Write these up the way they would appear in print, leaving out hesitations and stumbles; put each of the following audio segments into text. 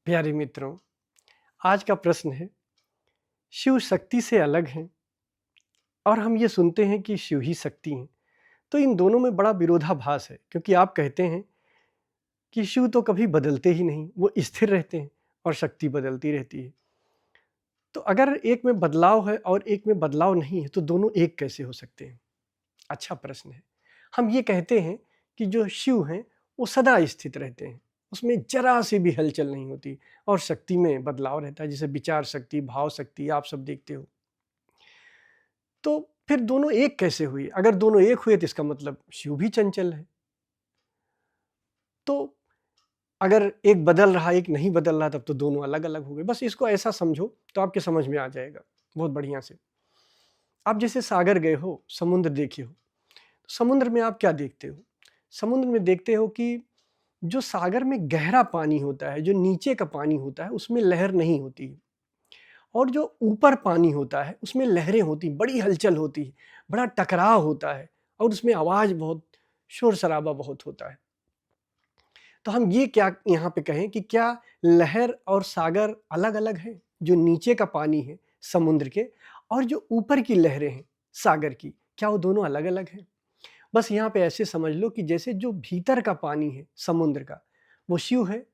प्यारे मित्रों, आज का प्रश्न है, शिव शक्ति से अलग हैं और हम ये सुनते हैं कि शिव ही शक्ति हैं। तो इन दोनों में बड़ा विरोधाभास है, क्योंकि आप कहते हैं कि शिव तो कभी बदलते ही नहीं, वो स्थिर रहते हैं और शक्ति बदलती रहती है। तो अगर एक में बदलाव है और एक में बदलाव नहीं है, तो दोनों एक कैसे हो सकते हैं? अच्छा प्रश्न है। हम ये कहते हैं कि जो शिव हैं, वो सदा स्थित रहते हैं, उसमें जरा सी भी हलचल नहीं होती और शक्ति में बदलाव रहता है, जैसे विचार शक्ति, भाव शक्ति आप सब देखते हो। तो फिर दोनों एक कैसे हुए? अगर दोनों एक हुए तो इसका मतलब शिव भी चंचल है। तो अगर एक बदल रहा एक नहीं बदल रहा, तब तो दोनों अलग अलग हो गए। बस इसको ऐसा समझो तो आपके समझ में आ जाएगा बहुत बढ़िया से। आप जैसे सागर गए हो, समुद्र देखे हो, तो समुद्र में आप क्या देखते हो? समुद्र में देखते हो कि जो सागर में गहरा पानी होता है, जो नीचे का पानी होता है, उसमें लहर नहीं होती है। और जो ऊपर पानी होता है, उसमें लहरें होती, बड़ी हलचल होती है, बड़ा टकराव होता है और उसमें आवाज़ बहुत, शोर-शराबा बहुत होता है। तो हम ये क्या यहाँ पे कहें कि क्या लहर और सागर अलग-अलग हैं? जो नीचे का पानी है समुद्र के और जो ऊपर की लहरें हैं सागर की, क्या वो दोनों अलग-अलग हैं? बस यहाँ पे ऐसे समझ लो कि जैसे जो भीतर का पानी है समुद्र का, वो शिव है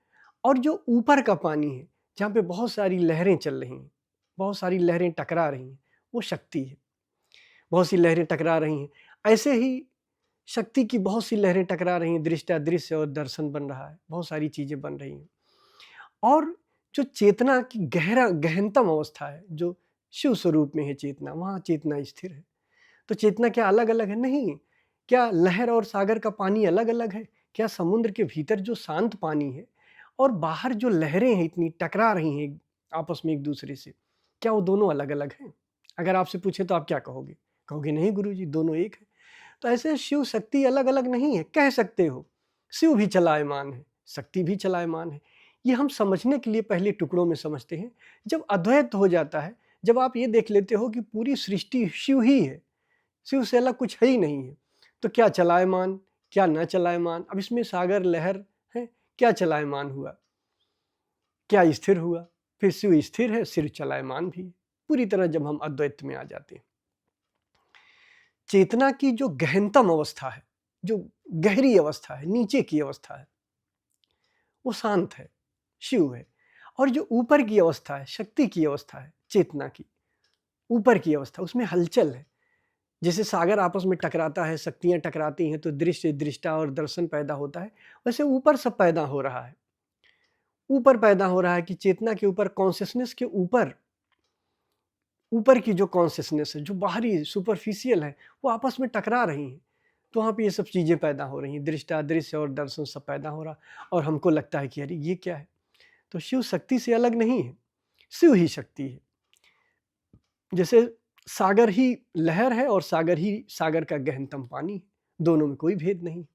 और जो ऊपर का पानी है, जहाँ पे बहुत सारी लहरें चल रही हैं, बहुत सारी लहरें टकरा रही हैं, वो शक्ति है। बहुत सी लहरें टकरा रही हैं। ऐसे ही शक्ति की बहुत सी लहरें टकरा रही हैं, दृष्टा-दृश्य और दर्शन बन रहा है, बहुत सारी चीज़ें बन रही हैं। और जो चेतना की गहनतम अवस्था है, जो शिव स्वरूप में है चेतना, वहाँ चेतना स्थिर है। तो चेतना क्या अलग-अलग है? नहीं। क्या लहर और सागर का पानी अलग-अलग है? क्या समुद्र के भीतर जो शांत पानी है और बाहर जो लहरें हैं इतनी टकरा रही हैं आपस में एक-दूसरे से, क्या वो दोनों अलग-अलग हैं? अगर आपसे पूछे तो आप क्या कहोगे? कहोगे नहीं गुरुजी, दोनों एक हैं। तो ऐसे शिव शक्ति अलग-अलग नहीं है, कह सकते हो। शिव भी चलायमान है, शक्ति भी चलायमान है। ये हम समझने के लिए पहले टुकड़ों में समझते हैं। जब अद्वैत हो जाता है, जब आप ये देख लेते हो कि पूरी सृष्टि शिव ही है, शिव से अलग कुछ है ही नहीं है, तो क्या चलायमान, क्या न चलायमान? अब इसमें सागर, लहर है, क्या चलायमान हुआ? क्या स्थिर हुआ? फिर शिव स्थिर है, शिव चलायमान भी है। पूरी तरह जब हम अद्वैत में आ जाते हैं। चेतना की जो गहनतम अवस्था है, जो गहरी अवस्था है, नीचे की अवस्था है, वो शांत है, शिव है। और जो ऊपर की अवस्था है, शक्ति की अवस्था है, चेतना की, ऊपर की अवस्था, उसमें हलचल है। जैसे सागर आपस में टकराता है, शक्तियाँ टकराती हैं तो दृश्य, दृष्टा और दर्शन पैदा होता है, वैसे ऊपर सब पैदा हो रहा है। ऊपर पैदा हो रहा है कि चेतना के ऊपर, कॉन्शियसनेस के ऊपर, ऊपर की जो कॉन्शियसनेस है, जो बाहरी सुपरफिशियल है, वो आपस में टकरा रही हैं। तो वहाँ पे ये सब चीज़ें पैदा हो रही हैं, दृष्टा, दृश्य और दर्शन सब पैदा हो रहा और हमको लगता है कि अरे ये क्या है? तो शिव शक्ति से अलग नहीं है, शिव ही शक्ति है। जैसे सागर ही लहर है और सागर ही सागर का गहनतम पानी है, दोनों में कोई भेद नहीं।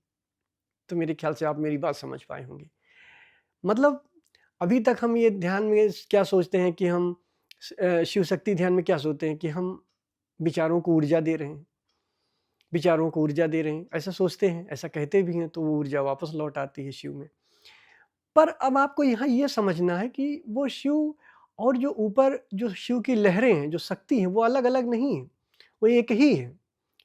तो मेरे ख्याल से आप मेरी बात समझ पाए होंगे। मतलब अभी तक हम ये ध्यान में क्या सोचते हैं कि हम शिव शक्ति ध्यान में क्या सोचते हैं कि हम विचारों को ऊर्जा दे रहे हैं, विचारों को ऊर्जा दे रहे हैं, ऐसा सोचते हैं, ऐसा कहते भी हैं, तो वो ऊर्जा वापस लौट आती है शिव में। पर अब आपको यहाँ ये समझना है कि वो शिव और जो ऊपर जो शिव की लहरें हैं, जो शक्ति हैं, वो अलग-अलग नहीं हैं, वो एक ही है।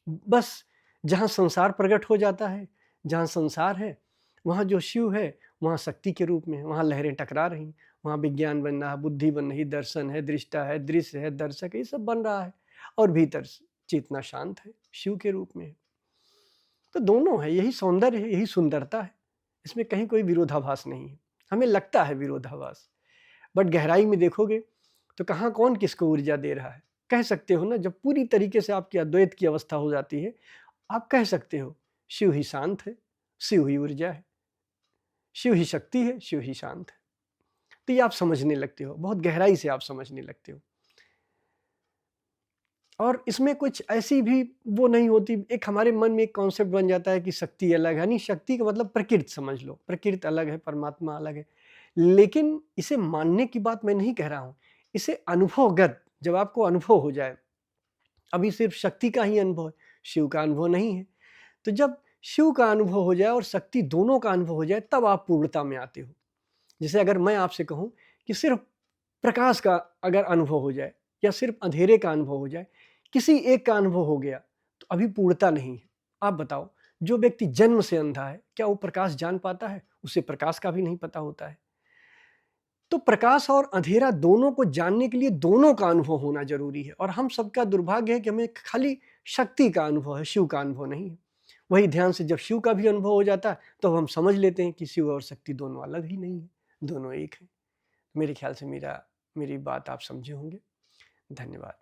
बस जहाँ संसार प्रकट हो जाता है, जहाँ संसार है, वहाँ जो शिव है, वहाँ शक्ति के रूप में है, वहाँ लहरें टकरा रही हैं, वहाँ विज्ञान बन रहा है, बुद्धि बन रही, दर्शन है, दृष्टा है, दृश्य है, दर्शक है, ये सब बन रहा है और भीतर चेतना शांत है, शिव के रूप में है। तो दोनों है, यही सौंदर्य है, यही सुंदरता है। इसमें कहीं कोई विरोधाभास नहीं है। हमें लगता है विरोधाभास, बट गहराई में देखोगे तो कहाँ कौन किसको ऊर्जा दे रहा है। कह सकते हो ना, जब पूरी तरीके से आपकी अद्वैत की अवस्था हो जाती है, आप कह सकते हो शिव ही शांत है, शिव ही ऊर्जा है, शिव ही शक्ति है, शिव ही शांत है। तो ये आप समझने लगते हो, बहुत गहराई से आप समझने लगते हो। और इसमें कुछ ऐसी भी वो नहीं होती, एक हमारे मन में एक कॉन्सेप्ट बन जाता है कि शक्ति अलग है, नहीं शक्ति का मतलब प्रकृति समझ लो, प्रकृति अलग है, परमात्मा अलग है। लेकिन इसे मानने की बात मैं नहीं कह रहा हूँ, इसे अनुभवगत जब आपको अनुभव हो जाए, अभी सिर्फ शक्ति का ही अनुभव है, शिव का अनुभव नहीं है। तो जब शिव का अनुभव हो जाए और शक्ति दोनों का अनुभव हो जाए, तब आप पूर्णता में आते हो। जैसे अगर मैं आपसे कहूं कि सिर्फ प्रकाश का अगर अनुभव हो जाए या सिर्फ अंधेरे का अनुभव हो जाए, किसी एक का अनुभव हो गया तो अभी पूर्णता नहीं है। आप बताओ, जो व्यक्ति जन्म से अंधा है क्या वो प्रकाश जान पाता है? उसे प्रकाश का भी नहीं पता होता है। तो प्रकाश और अंधेरा दोनों को जानने के लिए दोनों का अनुभव होना जरूरी है। और हम सबका दुर्भाग्य है कि हमें खाली शक्ति का अनुभव है, शिव का अनुभव नहीं है। वही ध्यान से जब शिव का भी अनुभव हो जाता है तो हम समझ लेते हैं कि शिव और शक्ति दोनों अलग ही नहीं है, दोनों एक है। मेरे ख्याल से मेरी बात आप समझे होंगे। धन्यवाद।